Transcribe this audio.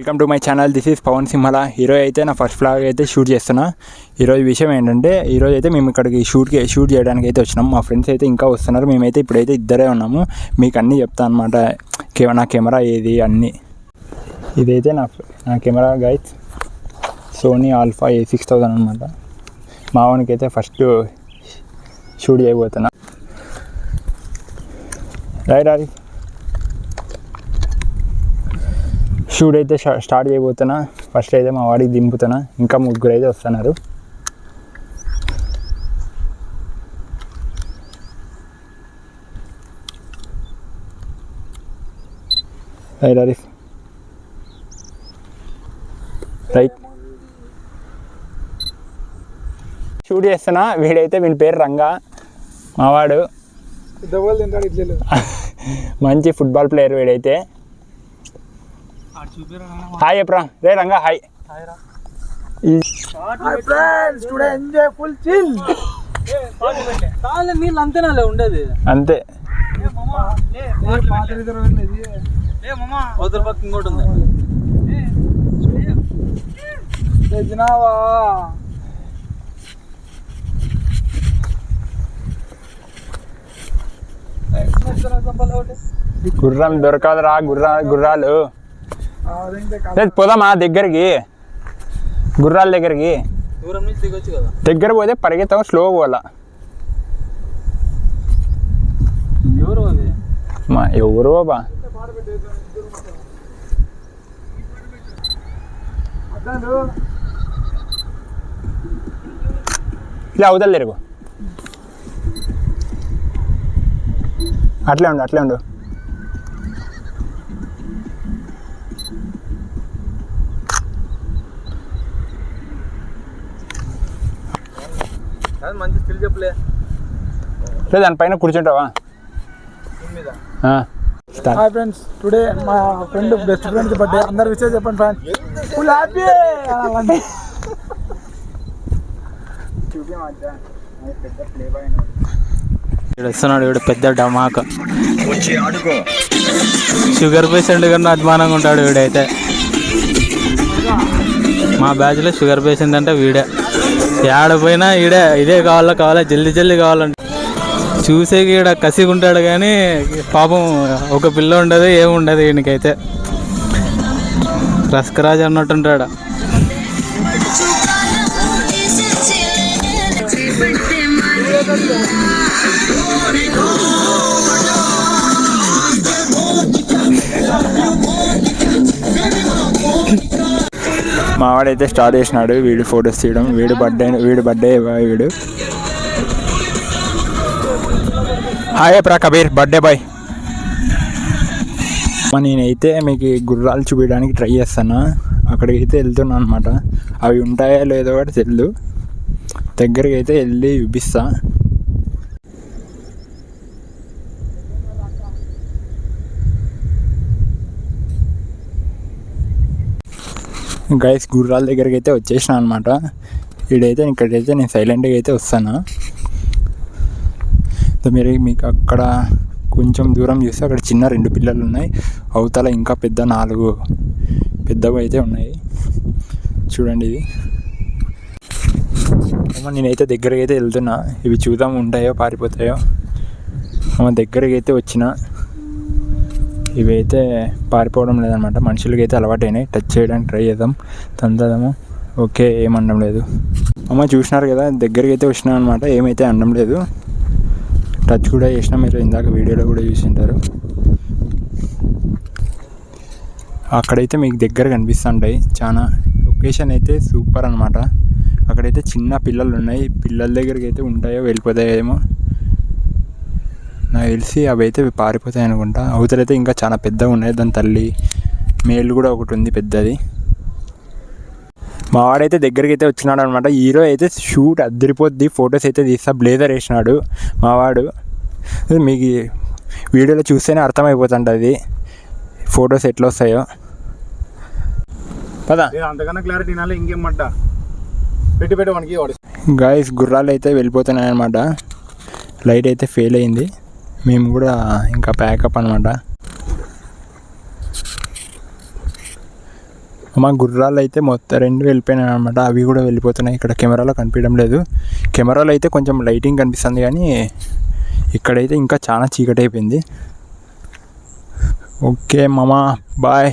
Welcome to my channel. This is Pavan Simhala. ఈరోజు అయితే నా ఫస్ట్ వ్లాగ్ అయితే షూట్ చేస్తున్నా. ఈరోజు విషయం ఏంటంటే ఈరోజు అయితే మేము ఇక్కడికి షూట్ చేయడానికి అయితే వచ్చినాం. మా ఫ్రెండ్స్ అయితే ఇంకా వస్తున్నారు. మేమైతే ఇప్పుడైతే ఇద్దరే ఉన్నాము. మీకు అన్నీ చెప్తాను అనమాట. నా కెమెరా ఏది అన్నీ. ఇదైతే నా camera guys, Sony alpha A6000 అనమాట. మా వానికి అయితే ఫస్ట్ షూట్ చేయబోతున్నా. రైట్ అది షూట్ అయితే స్టార్ట్ చేయబోతున్నా. ఫస్ట్ అయితే మా వాడికి దింపుతున్నా. ఇంకా ముగ్గురు అయితే వస్తున్నారు. రైట్ ఆరిఫ్ రైట్ షూట్ చేస్తున్నా. వీడైతే వీడి పేరు రంగా. మావాడు మంచి ఫుట్బాల్ ప్లేయర్. వీడైతే హాయ్ ఎప్రా. రే రంగా హాయ్. అంతేనా ఉండేది అంతే. ఇంకోటి ఉంది. గుర్రం దొరకదురా. గుర్రాలు పోదామా దగ్గరికి, గుర్రాల దగ్గరికి. దూరం నుంచి దిగొచ్చు కదా. దగ్గర పోతే పరిగెత్తాం, స్లో పోవాలా. ఎవరు అది? మా ఎవరు బాబా. ఇలా అవుతారు లేరు. అట్లే ఉండు. మంచి స్టిల్ చెప్పలే. దానిపైన కూర్చుంటావా? హాయ్ ఫ్రెండ్స్, టుడే మా ఫ్రెండ్ బెస్ట్ ఫ్రెండ్స్ బర్త్డే. అందరు విషయం చెప్పండి ఫ్రెండ్స్. Full happy. వస్తున్నాడు వీడు పెద్ద డమాక. షుగర్ పేషెంట్ కన్నా అభిమానంగా ఉంటాడు వీడైతే. మా బ్యాచ్లో షుగర్ పేషెంట్ అంటే వీడే. ఏడపోయినా ఇదే కావాలా జల్దీ కావాలంటే చూసే ఈడ కసిగా ఉంటాడు. కానీ పాపం ఒక పిల్ల ఉండదు, ఏముండదు ఈయనకైతే. రస్కరాజ్ అన్నట్టుంటాడు. మావాడైతే స్టార్ట్ చేసినాడు. వీడు ఫొటోస్ తీయడం. వీడు బర్త్డే వీడు. హాయ్ ప్రా కబీర్, బర్త్డే బాయ్. నేనైతే మీకు గుర్రాలు చూపించడానికి ట్రై చేస్తాను. అక్కడికి అయితే వెళ్తున్నాను అనమాట. అవి ఉంటాయో లేదో కూడా తెలియదు. దగ్గరికి అయితే వెళ్ళి చూపిస్తా. గైస్ గుర్రాల దగ్గరికి అయితే వచ్చేసిన అనమాట. ఇక్కడైతే నేను సైలెంట్గా అయితే వస్తాను. మీరు మీకు అక్కడ కొంచెం దూరం చూస్తే అక్కడ చిన్న 2 పిల్లలు ఉన్నాయి. అవతల ఇంకా 4 పెద్దవి అయితే ఉన్నాయి. చూడండి ఇది. నేనైతే దగ్గరికి అయితే వెళ్తున్నా. ఇవి చూద్దాం ఉంటాయో పారిపోతాయో. దగ్గరికి అయితే వచ్చిన. ఇవైతే పారిపోవడం లేదనమాట. మనుషులకైతే అలవాటైనాయి. టచ్ చేయడానికి ట్రై చేద్దాం, తందాము. ఓకే, ఏమనడం లేదు. చూసినారు కదా, దగ్గరికి అయితే వచ్చినా అనమాట. ఏమైతే అనడం లేదు. టచ్ కూడా చేసినా. మీరు ఇందాక వీడియోలో కూడా చూసింటారు. అక్కడైతే మీకు దగ్గర కనిపిస్తుంటాయి. చాలా లొకేషన్ అయితే సూపర్ అనమాట. అక్కడైతే చిన్న పిల్లలు ఉన్నాయి. పిల్లల దగ్గరికి అయితే ఉంటాయో వెళ్ళిపోతాయేమో నాకు తెలిసి. అవి అయితే పారిపోతాయి అనుకుంటా. అవతలైతే ఇంకా చాలా పెద్దగా ఉన్నాయి. దాని తల్లి మేలు కూడా ఒకటి ఉంది పెద్దది. మా వాడైతే దగ్గరికి అయితే వచ్చినాడు అనమాట. హీరో అయితే షూట్ అద్దరిపోద్ది. ఫొటోస్ అయితే తీస్తా. బ్లేజర్ వేసినాడు మావాడు. మీకు వీడియోలో చూస్తేనే అర్థమైపోతుంటుంది ఫొటోస్ ఎట్లా వస్తాయో. పదా అంతకన్నా క్లారిటీ నాలే ఇంకేమంట పెట్టి మనకి. గాయస్ గుర్రాలు అయితే వెళ్ళిపోతున్నాయి అనమాట. లైట్ అయితే ఫెయిల్ అయింది. మేము కూడా ఇంకా ప్యాకప్ అనమాట. మా గుర్రాలు అయితే మొత్తం 2 వెళ్ళిపోయినాయి అనమాట. అవి కూడా వెళ్ళిపోతున్నాయి. ఇక్కడ కెమెరాలో కనిపించడం లేదు. కెమెరాలో అయితే కొంచెం లైటింగ్ కనిపిస్తుంది కానీ ఇక్కడైతే ఇంకా చాలా చీకటి అయిపోయింది. ఓకే మామ, బాయ్.